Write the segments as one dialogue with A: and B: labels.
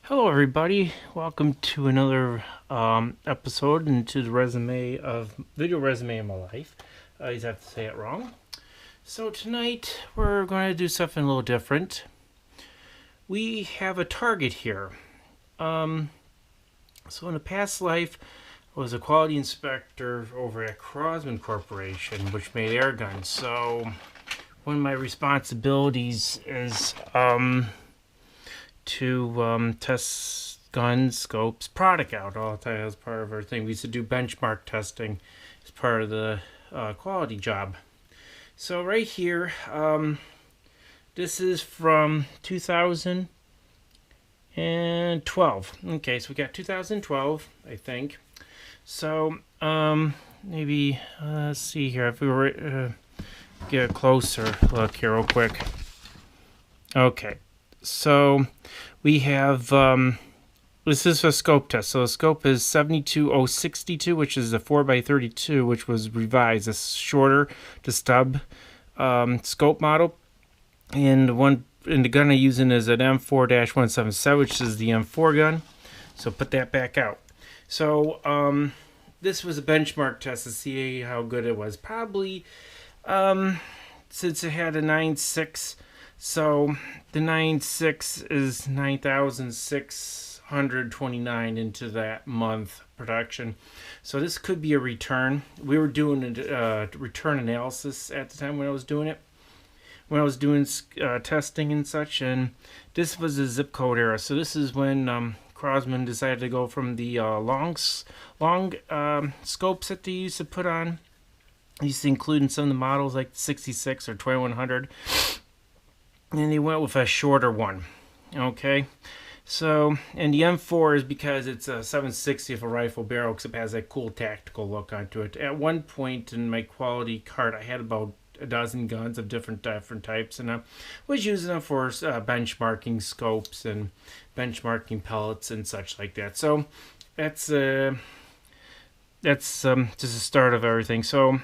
A: Hello, everybody. Welcome to another episode into the video resume of my life. I always have to say it wrong. So tonight we're going to do something a little different. We have a target here. So in a past life, I was a quality inspector over at Crosman Corporation, which made air guns. So one of my responsibilities is to test guns, scopes, product out all the time as part of our thing. We used to do benchmark testing as part of the quality job. So right here, this is from 2012. Okay, so we got 2012, I think. So maybe let's see here if we were get a closer look here real quick. Okay. So we have, this is a scope test. So the scope is 72062, which is a 4x32, which was revised. It's shorter to stub scope model. And the gun I'm using is an M4-177, which is the M4 gun. So put that back out. So this was a benchmark test to see how good it was. Probably, since it had a 9.6, so the 9.6 is 9,629 into that month production. So this could be a return. We were doing a return analysis at the time when I was doing it. When I was doing testing and such, and this was a zip code era. So this is when Crosman decided to go from the long scopes that they used to put on. They used to include in some of the models like 66 or 2100. And they went with a shorter one. Okay. So, and the M4 is because it's a 7/60th a rifle barrel, because it has that cool tactical look onto it. At one point in my quality cart, I had about a dozen guns of different types, and I was using them for benchmarking scopes and benchmarking pellets and such like that. So that's just the start of everything. So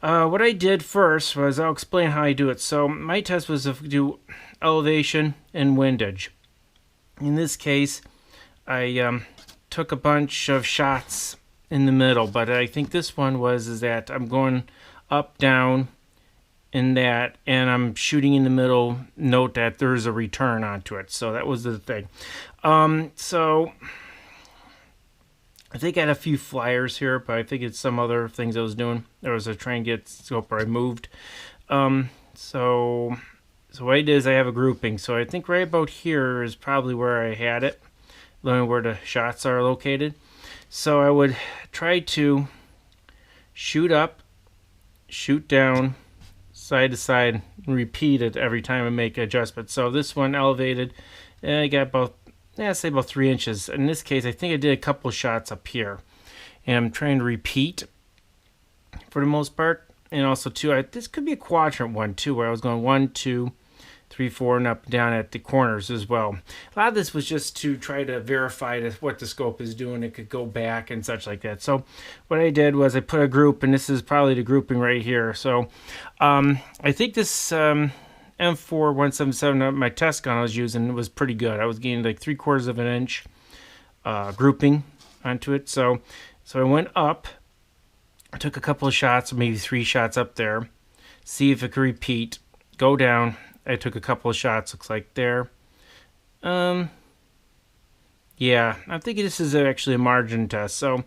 A: what I did first was, I'll explain how I do it. So my test was to do elevation and windage. In this case, I took a bunch of shots in the middle, but I think this one is that I'm going up, down, in that, and I'm shooting in the middle. Note that there's a return onto it. So that was the thing. So I think I had a few flyers here, but I think it's some other things I was doing. There was a try and get scope where I moved. So what I did is I have a grouping. So I think right about here is probably where I had it, learning where the shots are located. So I would try to shoot up, shoot down, side to side, and repeat it every time I make an adjustment. So this one elevated, and I got about, say about 3 inches. In this case, I think I did a couple shots up here. And I'm trying to repeat for the most part. And also, too, this could be a quadrant one, too, where I was going 1, 2, 3, 4, and up and down at the corners as well. A lot of this was just to try to verify what the scope is doing. It could go back and such like that. So what I did was I put a group, and this is probably the grouping right here. So I think this M4-177, my test gun I was using, was pretty good. I was getting like 3/4 of an inch grouping onto it. So I went up, I took a couple of shots, maybe 3 shots up there, see if it could repeat, go down. I took a couple of shots, looks like there. Yeah, I think this is actually a margin test. So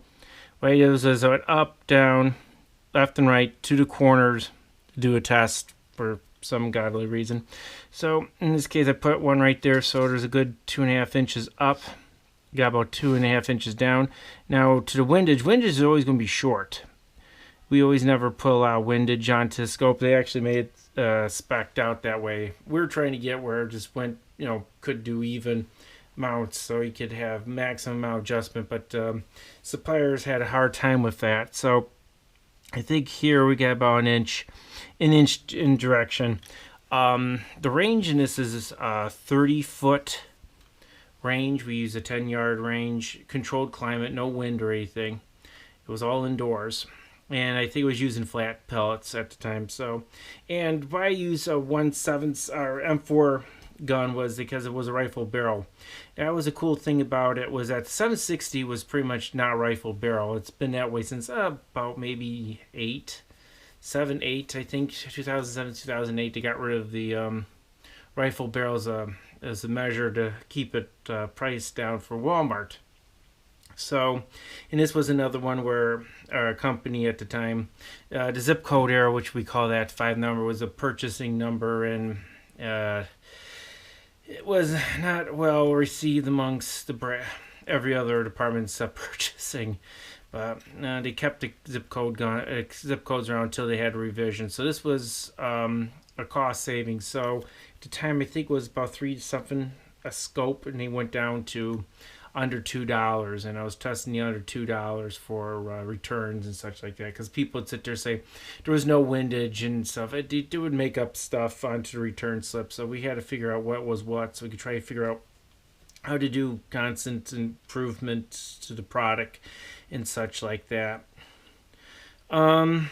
A: what I did was I went up, down, left and right to the corners to do a test for some godly reason. So in this case, I put one right there, so there's a good 2.5 inches up. Got about 2.5 inches down. Now to the windage is always going to be short. We always never put a lot of windage onto the scope. They actually made it spec'd out that way. We were trying to get where it just went, could do even mounts, so you could have maximum amount adjustment, but suppliers had a hard time with that. So I think here we got about an inch in direction. The range in this is 30-foot range. We use a 10-yard range, controlled climate, no wind or anything. It was all indoors. And I think it was using flat pellets at the time. So, and why use a 1/7 or M4 gun was because it was a rifle barrel. That was a cool thing about it, was that the 760 was pretty much not a rifle barrel. It's been that way since about maybe 8, I think, 2007, 2008. They got rid of the rifle barrels as a measure to keep it priced down for Walmart. So, and this was another one where our company at the time, the zip code era, which we call that 5 number, was a purchasing number, and it was not well received amongst every other department's purchasing. But they kept the zip codes around until they had a revision. So this was a cost saving. So at the time, I think it was about $3 something a scope, and they went down to under $2, and I was testing the under $2 for returns and such like that, because people would sit there and say there was no windage and stuff. It would make up stuff onto the return slip, so we had to figure out what was what, so we could try to figure out how to do constant improvement to the product and such like that. So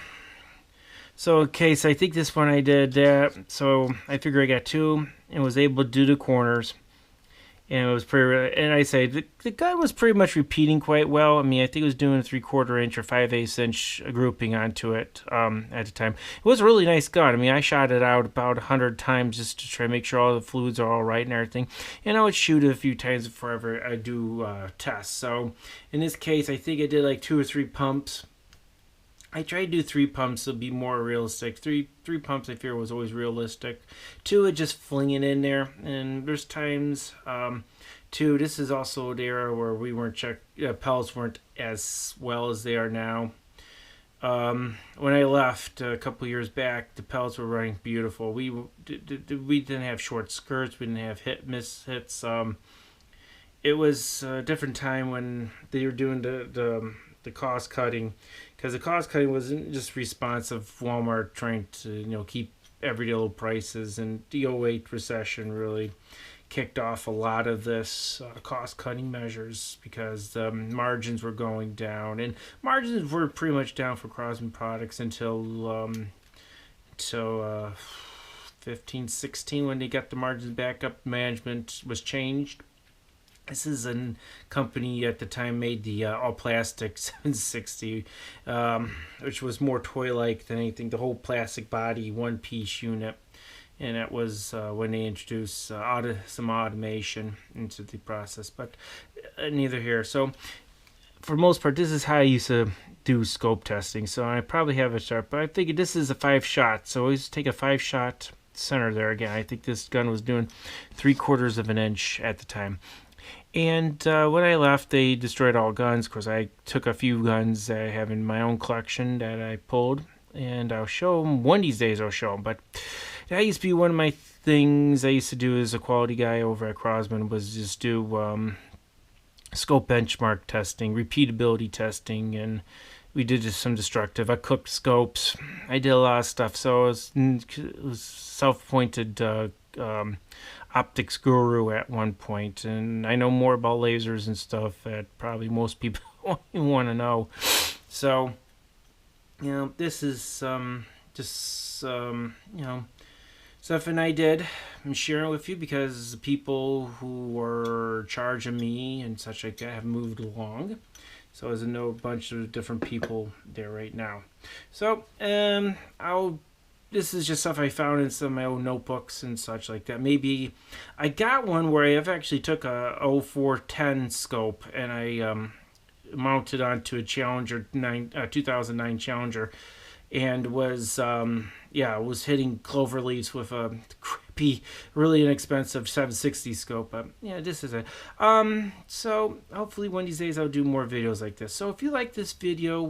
A: okay, so I think this one I did that, so I figure I got 2 and was able to do the corners. And it was pretty, and I say the gun was pretty much repeating quite well. I mean, I think it was doing a 3/4 inch or 5/8 inch grouping onto it at the time. It was a really nice gun. I mean, I shot it out about 100 times just to try to make sure all the fluids are all right and everything. And I would shoot it a few times before ever I do tests. So in this case, I think I did like 2 or 3 pumps. I tried to do 3 pumps to be more realistic. Three pumps I fear was always realistic. 2 would just fling it in there. And there's times, 2, this is also the era where we weren't pellets weren't as well as they are now. When I left a couple years back, the pellets were running beautiful. We didn't have short skirts. We didn't have miss hits. It was a different time when they were doing the cost cutting, because the cost cutting wasn't just responsive Walmart trying to keep everyday low prices, and the 08 recession really kicked off a lot of this cost cutting measures, because margins were going down, and margins were pretty much down for Crosman products until 15, 16, when they got the margins back up. Management was changed. This is a company at the time made the all-plastic 760, which was more toy-like than anything. The whole plastic body, one-piece unit. And that was when they introduced some automation into the process. But neither here. So for the most part, this is how I used to do scope testing. So I probably have a chart. But I figured this is a 5-shot. So always take a 5-shot center there. Again, I think this gun was doing 3/4 of an inch at the time. And when I left, they destroyed all guns. Of course, I took a few guns that I have in my own collection that I pulled, and I'll show them. One of these days I'll show them. But that used to be one of my things I used to do as a quality guy over at Crosman, was just do scope benchmark testing, repeatability testing, and we did just some destructive. I cooked scopes. I did a lot of stuff. So it was self-appointed optics guru at one point, and I know more about lasers and stuff that probably most people want to know. So this is just stuff I did. I'm sharing it with you because the people who were charging me and such like that have moved along. So there's a bunch of different people there right now. So this is just stuff I found in some of my own notebooks and such like that. Maybe I got one where I've actually took a 0410 scope and I mounted onto a Challenger 2009 Challenger, and was hitting clover leaves with a crappy, really inexpensive 760 scope. This is it. So hopefully one of these days I'll do more videos like this. So if you like this video,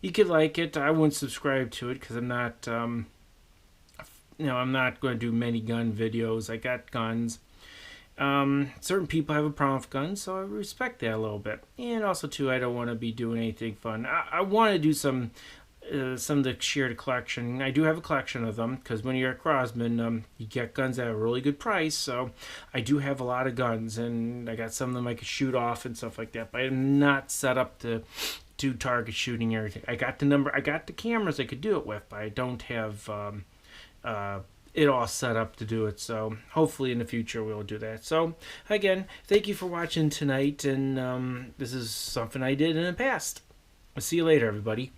A: you could like it. I wouldn't subscribe to it because I'm not, I'm not going to do many gun videos. I got guns. Certain people have a problem with guns, so I respect that a little bit. And also, too, I don't want to be doing anything fun. I want to do some of the shared collection. I do have a collection of them, because when you're at Crosman, you get guns at a really good price. So I do have a lot of guns, and I got some of them I could shoot off and stuff like that. But I'm not set up to do target shooting or everything. I got the cameras I could do it with, but I don't have it all set up to do it. So hopefully in the future we'll do that. So again, thank you for watching tonight, and this is something I did in the past. I'll see you later, everybody.